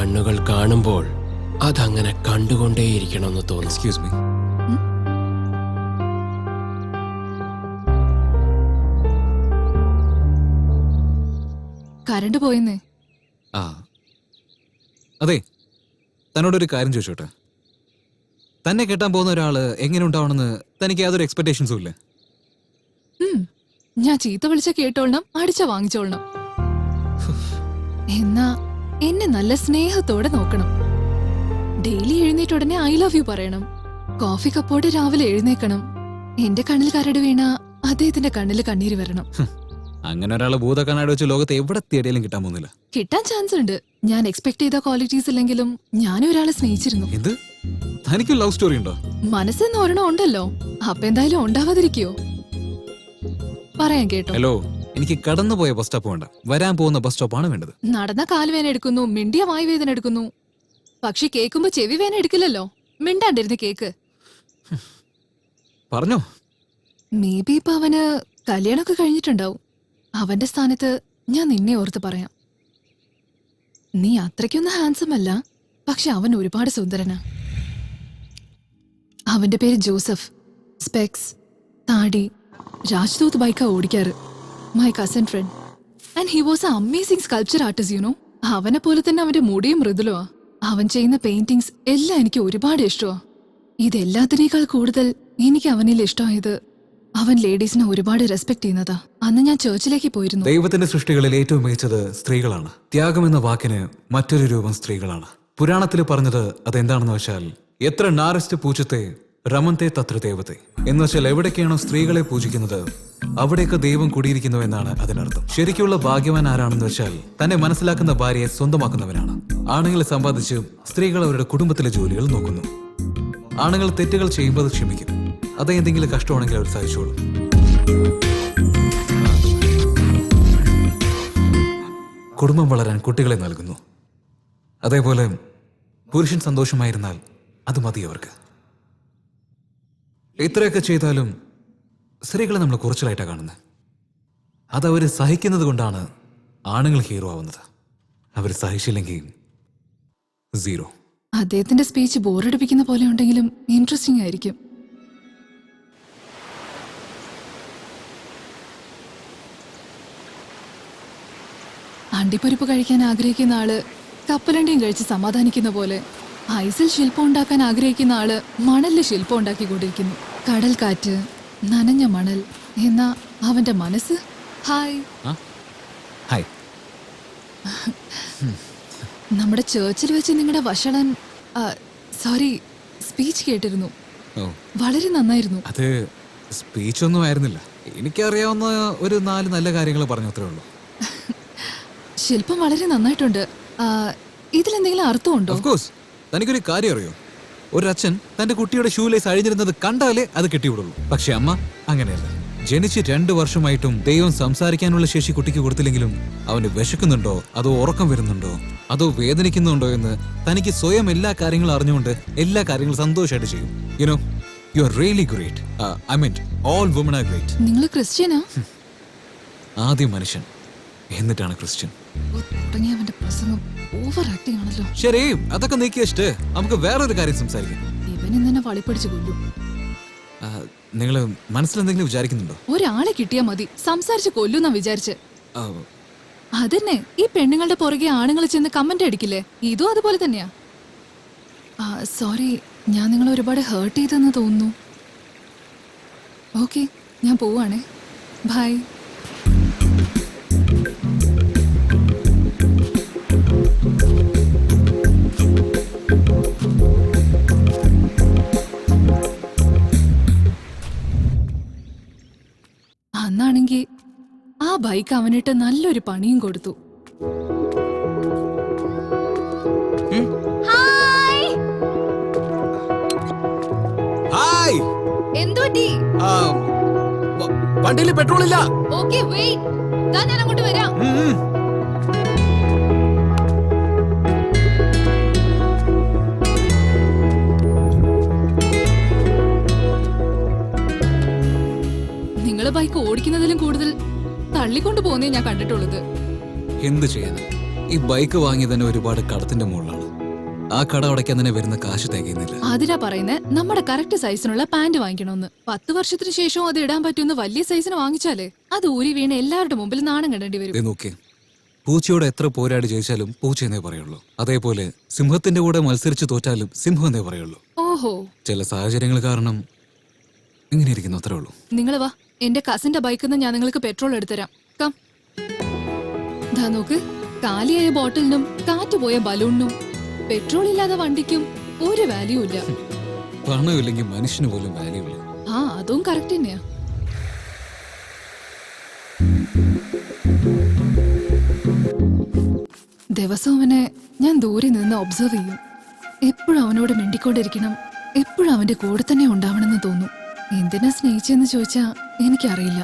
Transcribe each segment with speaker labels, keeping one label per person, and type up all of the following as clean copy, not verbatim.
Speaker 1: കണ്ണുകൾ കാണുമ്പോൾ അതങ്ങനെ കണ്ടുകൊണ്ടേയിരിക്കണമെന്ന് തോന്നും.
Speaker 2: Excuse me.
Speaker 3: കറണ്ട് പോയെന്നേ.
Speaker 2: ആ അതെ, തന്നോടൊരു കാര്യം ചോദിച്ചോട്ടെ. തന്നെ കെട്ടാൻ പോകുന്ന ഒരാള് എങ്ങനെ ഉണ്ടാവണമെന്ന് തനിക്ക് യാതൊരു എക്സ്പെക്ടേഷൻസും ഇല്ലേ?
Speaker 3: ഞാൻ ചീത്ത വിളിച്ച കേട്ടോളണം, അടിച്ച വാങ്ങിച്ചോളണം. എന്നാ എന്നെ നല്ല സ്നേഹത്തോടെ നോക്കണം. ഡെയിലി എഴുന്നേറ്റ് ഉടനെ ഐ ലവ് യു പറയണം. കോഫി കപ്പോടെ രാവിലെ എഴുന്നേക്കണം. എന്റെ കണ്ണിൽ കരട് വീണ അദ്ദേഹത്തിന്റെ കണ്ണിൽ കണ്ണീര് വരണം.
Speaker 2: അങ്ങനെ ഒരാളെ ഭൂതക്കണ്ണാടി വെച്ച് ലോകത്ത് എവിടെ തേടിയാലും കിട്ടാൻ പോകുന്നില്ല.
Speaker 3: കിട്ടാൻ ചാൻസ് ഉണ്ട്. ഞാൻ എക്സ്പെക്ട് ചെയ്ത ക്വാളിറ്റീസ് ഇല്ലെങ്കിലും ഞാനും ഒരാളെ സ്നേഹിച്ചിരുന്നു.
Speaker 2: എന്ത്? തനിക്ക് ലവ് സ്റ്റോറി ഉണ്ടോ?
Speaker 3: മനസ്സെന്ന് ഒരെണ്ണം ഉണ്ടല്ലോ, അപ്പൊ എന്തായാലും ഉണ്ടാവാതിരിക്കോ? പറയാൻ കേട്ടോ.
Speaker 2: ഹലോ, എനിക്ക് കടന്നു പോയ ബസ് സ്റ്റോപ്പ് വേണ്ട, വരാൻ പോകുന്ന ബസ് സ്റ്റോപ്പാണ് വേണ്ടത്.
Speaker 3: നടന്ന കാൽവേന എടുക്കുന്നു, മിണ്ടിയ വായു വേദന എടുക്കുന്നു. പക്ഷെ കേൾക്കുമ്പോ ചെവി വേന എടുക്കില്ലല്ലോ. മിണ്ടാണ്ടിരുന്ന് കേക്ക്.
Speaker 2: പറഞ്ഞോ.
Speaker 3: മേ ബി ഇപ്പൊ അവന് കല്യാണമൊക്കെ കഴിഞ്ഞിട്ടുണ്ടാവും. അവന്റെ സ്ഥാനത്ത് ഞാൻ നിന്നെ ഓർത്ത് പറയാം. നീ അത്രയ്ക്കൊന്നും ഹാൻസം അല്ല, പക്ഷെ അവൻ ഒരുപാട് സുന്ദരനാ. അവന്റെ പേര് ജോസഫ്. സ്പെക്സ്, താടി, രാജ്ദൂത് ബൈക്കാ ഓടിക്കാറ്. My cousin friend. And he was a amazing sculpture artist, you know. അവനെ പോലെ തന്നെ അവന്റെ മുടിയും മൃദുലമാ. അവൻ ചെയ്യുന്ന പെയിന്റിങ്സ് എല്ലാം എനിക്ക് ഒരുപാട് ഇഷ്ടമാ. ഇതെല്ലാത്തിനേക്കാൾ കൂടുതൽ എനിക്ക് അവനിൽ ഇഷ്ടമായത് അവൻ ലേഡീസിനെ ഒരുപാട് റെസ്പെക്ട് ചെയ്യുന്നതാ. അന്ന് ഞാൻ ചർച്ചിലേക്ക് പോയിരുന്നു.
Speaker 2: ദൈവത്തിന്റെ സൃഷ്ടികളിൽ ഏറ്റവും മികച്ചത് സ്ത്രീകളാണ്. ത്യാഗം എന്ന വാക്കിന് മറ്റൊരു രൂപം സ്ത്രീകളാണ്. പുരാണത്തിൽ പറഞ്ഞത് അതെന്താണെന്ന് വെച്ചാൽ, എത്ര നാരസ്റ്റ് പൂച്ചത്തെ രമന്തെ തത്ര ദേവത്തെ എന്ന് വെച്ചാൽ, എവിടേക്കാണോ സ്ത്രീകളെ പൂജിക്കുന്നത് അവിടേക്ക് ദൈവം കുടിയിരിക്കുന്നു എന്നാണ് അതിനർത്ഥം. ശരിക്കുള്ള ഭാഗ്യവാൻ ആരാണെന്ന് വെച്ചാൽ, തന്നെ മനസ്സിലാക്കുന്ന ഭാര്യയെ സ്വന്തമാക്കുന്നവനാണ്. ആണുങ്ങളെ സമ്പാദിച്ച് സ്ത്രീകൾ അവരുടെ കുടുംബത്തിലെ ജോലികൾ നോക്കുന്നു. ആണുങ്ങൾ തെറ്റുകൾ ചെയ്യുമ്പോൾ അത് ക്ഷമിക്കും. അത് എന്തെങ്കിലും കഷ്ടമാണെങ്കിൽ അവർ സഹിച്ചോളും. കുടുംബം വളരാൻ കുട്ടികളെ നൽകുന്നു. അതേപോലെ പുരുഷൻ സന്തോഷമായിരുന്നാൽ അത് മതി അവർക്ക്. ഇത്രയൊക്കെ ചെയ്താലും സ്ത്രീകളെ നമ്മൾ കുറച്ചിലായിട്ടാണ് കാണുന്നത്. അതവർ സഹിക്കുന്നത് കൊണ്ടാണ് ആണുങ്ങൾ ഹീറോ ആവുന്നത്. അവർ സഹിച്ചില്ലെങ്കിൽ സീറോ.
Speaker 3: അദ്ദേഹത്തിന്റെ സ്പീച്ച് ബോറടിപ്പിക്കുന്ന പോലെ ഉണ്ടെങ്കിലും ഇൻട്രസ്റ്റിംഗ് ആയിരിക്കും. അണ്ടിപ്പരിപ്പ് കഴിക്കാൻ ആഗ്രഹിക്കുന്ന ആള് കപ്പലണ്ടിയും കഴിച്ച് സമാധാനിക്കുന്ന പോലെ, ഐസിൽ ശില്പം ഉണ്ടാക്കാൻ ആഗ്രഹിക്കുന്ന ആള് മണലിൽ ശില്പം ഉണ്ടാക്കിക്കൊണ്ടിരിക്കുന്നു. കടൽ കാറ്റ്, നനഞ്ഞ മണൽ. എന്നാ അവന്റെ മനസ്സ് ഹായ്.
Speaker 2: ഹായ്.
Speaker 3: നമ്മുടെ ചേർച്ചിൽ വെച്ച് നിങ്ങളുടെ വഷളൻ സോറി സ്പീച്ച് കേട്ടിരുന്നു. വളരെ നന്നായിരുന്നു.
Speaker 2: അത് സ്പീച്ച് ഒന്നും ആയിരുന്നില്ല. എനിക്കറിയാവുന്ന ഒരു 4 നല്ല കാര്യങ്ങൾ പറഞ്ഞു, അത്രേ ഉള്ളൂ.
Speaker 3: ശില്പം വളരെ നന്നായിട്ടുണ്ട്. ഇതിലെന്തെങ്കിലും അർത്ഥമുണ്ടോ?
Speaker 2: Of course. തനിക്കൊരു കാര്യം അറിയോ? ഒരു അച്ഛൻ തന്റെ കുട്ടിയുടെ ഷൂ ലേസ് അഴിഞ്ഞിരുന്നത് കണ്ടാലേ അത് കെട്ടിവിടുള്ളൂ. പക്ഷെ അമ്മ അങ്ങനെയല്ല. ജനിച്ച് 2 വർഷമായിട്ടും ദൈവം സംസാരിക്കാനുള്ള ശേഷി കുട്ടിക്ക് കൊടുത്തില്ലെങ്കിലും അവന് വിശക്കുന്നുണ്ടോ, അതോ ഉറക്കം വരുന്നുണ്ടോ, അതോ വേദനിക്കുന്നുണ്ടോ എന്ന് തനിക്ക് സ്വയം എല്ലാ കാര്യങ്ങളും അറിഞ്ഞുകൊണ്ട് എല്ലാ കാര്യങ്ങളും സന്തോഷമായിട്ട് ചെയ്യും. You know, you are really great. I mean all woman are great.
Speaker 3: നിങ്ങൾ ക്രിസ്ത്യനാ?
Speaker 2: ആദ്യം മനുഷ്യൻ, എന്നിട്ടാണ് ക്രിസ്ത്യൻ.
Speaker 3: അവന്റെ പ്രസംഗം ഓവർ ആക്ടിംഗ് ആണല്ലോ.
Speaker 2: ശരി, അതൊക്കെ നീക്കി വെച്ചിട്ട് നമുക്ക് വേറൊരു കാര്യം സംസാരിക്കാം.
Speaker 3: ഇവൻ തന്നെ വളിപ്പിടിച്ചു കൊല്ലു.
Speaker 2: നിങ്ങൾ മനസ്സിലെന്തെങ്കിലും വിചാരിക്കുന്നുണ്ടോ?
Speaker 3: ഒരാളെ കിട്ടിയാ മതി, സംസാരിച്ച് കൊല്ലുന്നാ വിചാരിച്ച്. അതന്നെ, ഈ പെണ്ണുങ്ങളുടെ പുറകെ ആണുങ്ങൾ ചെന്ന് കമന്റ് അടിക്കില്ലേ, ഇതും അതുപോലെ തന്നെയാ. സോറി, ഞാൻ നിങ്ങളെ ഒരുപാട് ഹേർട്ട് ചെയ്തെന്ന് തോന്നുന്നു. ഓക്കെ, ഞാൻ പോവാണേ. ബൈ. അന്നാണെങ്കി ആ ബൈക്ക് അവനിട്ട് നല്ലൊരു പണിയും കൊടുത്തു.
Speaker 2: വണ്ടിയിൽ പെട്രോൾ ഇല്ല.
Speaker 3: Okay, wait. ഞാൻ അങ്ങോട്ട് വരാം. നിങ്ങളെ ബൈക്ക് ഓടിക്കുന്നതിലും കൂടുതൽ തള്ളിക്കൊണ്ടു പോകുന്നേ ഞാൻ കണ്ടിട്ടുള്ളത്.
Speaker 2: എന്ത് ചെയ്യാൻ, ഈ ബൈക്ക് വാങ്ങിയത് തന്നെ ഒരുപാട് കടത്തിന്റെ മുകളിലാണ്. ആ കട അടയ്ക്കാൻ തന്നെ വരുന്ന കാശ് തികയുന്നില്ല.
Speaker 3: അതിനാ പറയുന്നത് നമ്മുടെ കറക്റ്റ് സൈസിനുള്ള പാന്റ് വാങ്ങിക്കണമെന്ന്. 10 വർഷത്തിന് ശേഷവും അത് ഇടാൻ പറ്റുന്ന വലിയ സൈസിന് വാങ്ങിച്ചാലേ അത് ഊരി വീണ് എല്ലാവരുടെ മുമ്പിൽ നാണം കണ്ടേണ്ടി വരും.
Speaker 2: നോക്കിയേ, പൂച്ചയോട് എത്ര പോരാടി ജയിച്ചാലും പൂച്ച എന്നേ പറയുള്ളൂ. അതേപോലെ സിംഹത്തിന്റെ കൂടെ മത്സരിച്ച് തോറ്റാലും സിംഹം എന്നേ പറയുള്ളൂ.
Speaker 3: ഓഹോ,
Speaker 2: ചില സാഹചര്യങ്ങൾ കാരണം ഇങ്ങനെ ഇരിക്കുന്നു, അത്രേ ഉള്ളൂ.
Speaker 3: നിങ്ങൾ വാ, എന്റെ കസിന്റെ ബൈക്കിൽ നിന്ന് ഞാൻ നിങ്ങൾക്ക് പെട്രോൾ എടുത്തരാം. കം. ദാ നോക്ക്, കാലിയായ ബോട്ടിലിനും കാറ്റ് പോയ ബലൂണിനും പെട്രോൾ ഇല്ലാതെ വണ്ടിക്കും ഒരു വാല്യൂ ഇല്ല.
Speaker 2: പണമില്ലെങ്കിൽ മനുഷ്യന് പോലും വാല്യൂ ഇല്ല.
Speaker 3: ആ, അതും കറക്റ്റ് തന്നെയാ. ദിവസവും അവനെ ഞാൻ ദൂരെ നിന്ന് ഒബ്സർവ് ചെയ്യും. എപ്പോഴും അവനോട് മിണ്ടിക്കൊണ്ടിരിക്കണം, എപ്പോഴും അവന്റെ കൂടെ തന്നെ ഉണ്ടാവണമെന്ന് തോന്നും. എന്തിനാ സ്നേഹിച്ചെന്ന് ചോദിച്ചാ എനിക്കറിയില്ല,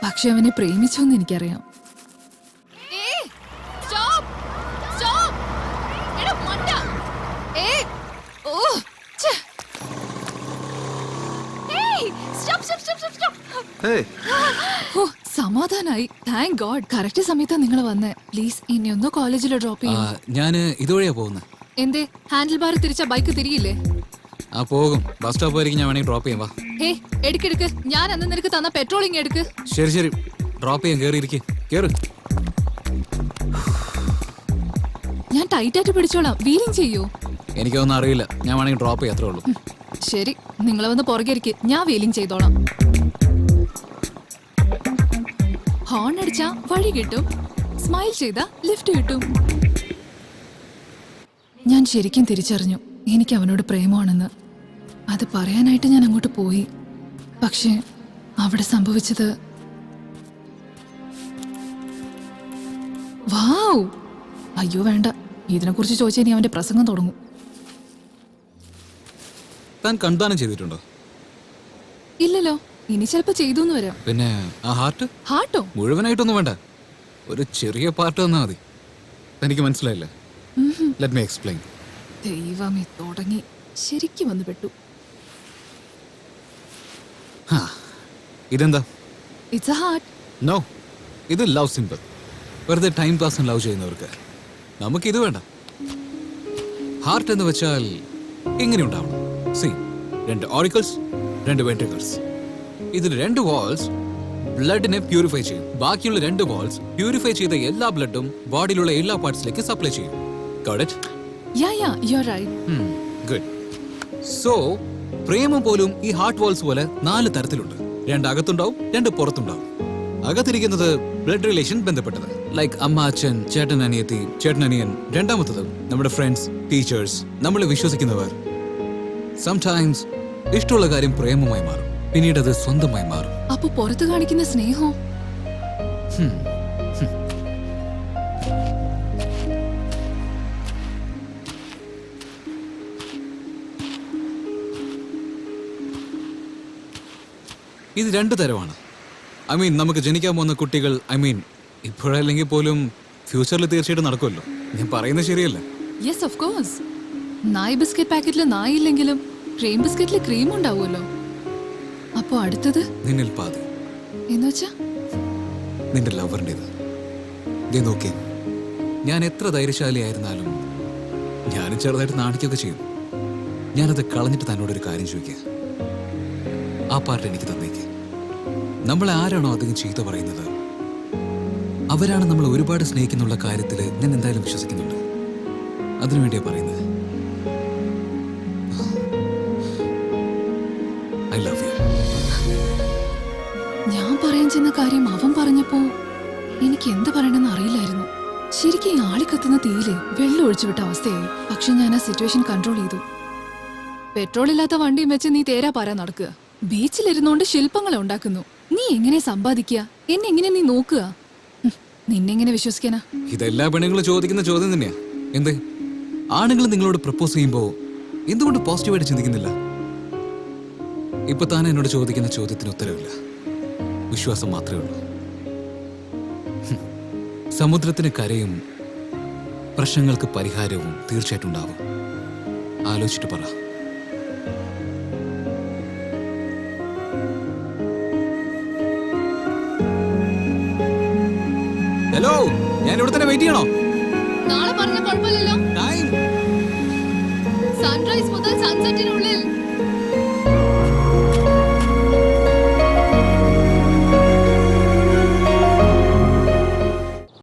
Speaker 3: പക്ഷെ അവനെ പ്രേമിച്ചോന്ന് എനിക്കറിയാം. സമാധാനായി, താങ്ക് ഗോഡ്. കറക്റ്റ് സമയത്താ നിങ്ങൾ വന്നേ. പ്ലീസ് ഇനി ഒന്ന് കോളേജിൽ ഡ്രോപ്പ് ചെയ്യും.
Speaker 2: ഞാന് ഇതുവഴിയാ പോകുന്നത്.
Speaker 3: എന്തേ, ഹാൻഡിൽ ബാർ തിരിച്ച ബൈക്ക് തിരിയില്ലേ?
Speaker 2: ആ പോകും, ബസ് സ്റ്റോപ്പ് വരെയും ഞാൻ വേണമെങ്കിൽ ഡ്രോപ്പ് ചെയ്യാം. വാ.
Speaker 3: ഹേ, എടുക്കെടുക്ക്, ഞാൻ അന്ന് നിനക്ക് തന്ന പെട്രോളിങ് എടുക്ക്.
Speaker 2: ശരി ശരി, ഡ്രോപ്പ് ചെയ്യാൻ. കേറിയിരിക്കും, കേറ്.
Speaker 3: ഞാൻ ടൈറ്റ് ആയിട്ട് പിടിച്ചോളാം. വീലിംഗ് ചെയ്യൂ.
Speaker 2: എനിക്കൊന്നും അറിയില്ല, ഞാൻ വേണമെങ്കിൽ ഡ്രോപ്പ് ചെയ്യാം, അത്രേ ഉള്ളൂ.
Speaker 3: ശരി, നിങ്ങൾ വന്ന് പുറകെ ഇരിക്ക്, ഞാൻ വീലിംഗ് ചെയ്തോളാം. ഹോൺ അടിച്ചാ വഴി കിട്ടും, സ്മൈൽ ചെയ്താ ലിഫ്റ്റ് കിട്ടും. ഞാൻ ശരിക്കും തിരിച്ചറിഞ്ഞു എനിക്ക് അവനോട് പ്രേമമാണെന്ന്. അത് പറയാനായിട്ട് ഞാൻ അങ്ങോട്ട് പോയി. പക്ഷേ അവിടെ സംഭവിച്ചത്, വാവ്, അയ്യോ വേണ്ട, ഇതിനെക്കുറിച്ച് ചോദിച്ചാൽ ഇനി അവന്റെ പ്രസംഗം തുടങ്ങും.
Speaker 2: താൻ കൺദാനം ചെയ്തിട്ടുണ്ടോ?
Speaker 3: ഇല്ലല്ലോ, ഇനി ചിലപ്പോ ചെയ്തു എന്ന് വരാം.
Speaker 2: പിന്നെ ആ ഹാർട്ട്?
Speaker 3: ഹാർട്ടോ?
Speaker 2: മുഴുവനായിട്ടൊന്നും വേണ്ട, ഒരു ചെറിയ പാർട്ട് തന്നാ മതി. എനിക്ക് മനസ്സിലായില്ല. Let me explain.
Speaker 3: ദൈവമേ, തുടങ്ങി. ശരിക്കും വന്ന് പെട്ടു.
Speaker 2: ഇതെന്താ?
Speaker 3: It's A heart.
Speaker 2: നോ, ഇത് ലവ് സിമ്പിൾ. വെറുതെ ടൈം പാസിന് ലവ് ചെയ്യുന്നവർക്ക്. നമുക്ക് ഇത് വേണ്ട. ഹാർട്ട് എന്ന് വെച്ചാൽ എങ്ങനെ ഉണ്ടാവണം? C, 2 auricles, 2 ventricles. ഇതിൽ 2 വാൾസ് ബ്ലഡിനെ പ്യൂരിഫൈ ചെയ്യും. ബാക്കിയുള്ള 2 വാൾസ് പ്യൂരിഫൈ ചെയ്ത എല്ലാ ബ്ലഡും ബോഡിയിലുള്ള എല്ലാ പാർട്സിലേക്ക് സപ്ലൈ ചെയ്യും. Got it?
Speaker 3: Yeah, you're right.
Speaker 2: Good. So, പ്രേമം പോലും ഈ ഹാർട്ട് വാൾസ് പോലെ 4 തരത്തിലുണ്ട്. 2 അകത്തുണ്ടാവും, 2 പുറത്തുണ്ടാവും. അകത്തിരിക്കുന്നത് ബ്ലഡ് റിലേഷൻ ബന്ധപ്പെട്ടത്, ലൈക്ക് അമ്മ, അച്ഛൻ, ചേട്ടൻ, അനിയത്തി, ചേട്ടൻ, അനിയൻ. രണ്ടാമത്തത് നമ്മുടെ ഫ്രണ്ട്സ്, ടീച്ചേഴ്സ്, നമ്മളെ വിശ്വസിക്കുന്നവർ. സംടൈംസ് ഇഷ്ടമുള്ള കാര്യം പ്രേമമായി മാറും, പിന്നീട് അത് സ്വന്തമായി മാറും.
Speaker 3: അപ്പൊ പുറത്ത് കാണിക്കുന്ന സ്നേഹം?
Speaker 2: ഇത് 2 തരമാണ്. നമുക്ക് ജനിക്കാൻ പോകുന്ന കുട്ടികൾ, ഇപ്പോഴല്ലെങ്കിൽ പോലും ഫ്യൂച്ചറിൽ തീർച്ചയായിട്ടും നടക്കുമല്ലോ. ഞാൻ പറയുന്നത് ശരിയല്ല?
Speaker 3: Yes, of course. നായ് ബിസ്ക്കറ്റ് പാക്കറ്റിൽ നായില്ലെങ്കിലും ക്രീം ബിസ്ക്കറ്റിൽ ക്രീം ഉണ്ടാവുമല്ലോ. അപ്പൊ അടുത്തത്
Speaker 2: നിന്നിൽ പാതി
Speaker 3: എന്നുവെച്ചാ
Speaker 2: നിന്റെ ലവറിൻ്റെത്. നോക്കിയേ, ഞാൻ എത്ര ധൈര്യശാലിയായിരുന്നാലും ഞാനും ചെറുതായിട്ട് നാണിക്കൊക്കെ ചെയ്യും. ഞാനത് കളഞ്ഞിട്ട് തന്നോടൊരു കാര്യം ചോദിക്കുക. ആ പാർട്ട് എനിക്ക് തന്നേക്ക്. നമ്മളെ ആരാണോ അധികം ചീത്ത പറയുന്നത്, അവരാണ് നമ്മൾ ഒരുപാട് സ്നേഹിക്കുന്നുള്ള കാര്യത്തിൽ ഞാൻ എന്തായാലും വിശ്വസിക്കുന്നുണ്ട്. അതിനുവേണ്ടിയാ പറയുന്നത്. I love you.
Speaker 3: ഞാൻ പറയാൻ ചെന്ന കാര്യം അവൻ പറഞ്ഞപ്പോ എനിക്ക് എന്ത് പറയണമെന്ന് അറിയില്ലായിരുന്നു. ശരിക്കും ഈ ആളി കത്തുന്ന തീയില് വെള്ളം ഒഴിച്ചു വിട്ട അവസ്ഥയായി. പക്ഷെ ഞാൻ ആ സിറ്റുവേഷൻ കൺട്രോൾ ചെയ്തു. പെട്രോൾ ഇല്ലാത്ത വണ്ടിയും വെച്ച് നീ തേരാ പാരാ നടക്കുക. ബീച്ചിലിരുന്നോണ്ട് ശില്പങ്ങളെ ഉണ്ടാക്കുന്നു. നീ എങ്ങനെ സമ്പാദിക്കുക? എന്നെ എങ്ങനെ നീ നോക്കുക? നിന്നെങ്ങനെ വിശ്വസിക്കാനാ?
Speaker 2: ഇതെല്ലാ പെണ്ണുങ്ങളും ചോദിക്കുന്ന ചോദ്യം തന്നെയാ. എന്ത് ആണുങ്ങൾ നിങ്ങളോട് പ്രപ്പോസ് ചെയ്യുമ്പോ എന്തുകൊണ്ട് പോസിറ്റീവായിട്ട് ചിന്തിക്കുന്നില്ല? ഇപ്പൊ താൻ എന്നോട് ചോദിക്കുന്ന ചോദ്യത്തിന് ഉത്തരവില്ല, വിശ്വാസം മാത്രമേ ഉള്ളൂ. സമുദ്രത്തിന് കരയും പ്രശ്നങ്ങൾക്ക് പരിഹാരവും തീർച്ചയായിട്ടും ഉണ്ടാവും. ആലോചിച്ചിട്ട് പറ. ഹലോ, ഞാൻ ഇവിടെ തന്നെ വെയിറ്റ് ചെയ്യണോ?
Speaker 3: നാളെ പറഞ്ഞ കുഴപ്പമില്ലല്ലോ.
Speaker 2: ടൈം
Speaker 3: സൺറൈസ് മുതൽ സൺസെറ്റിനുള്ളിൽ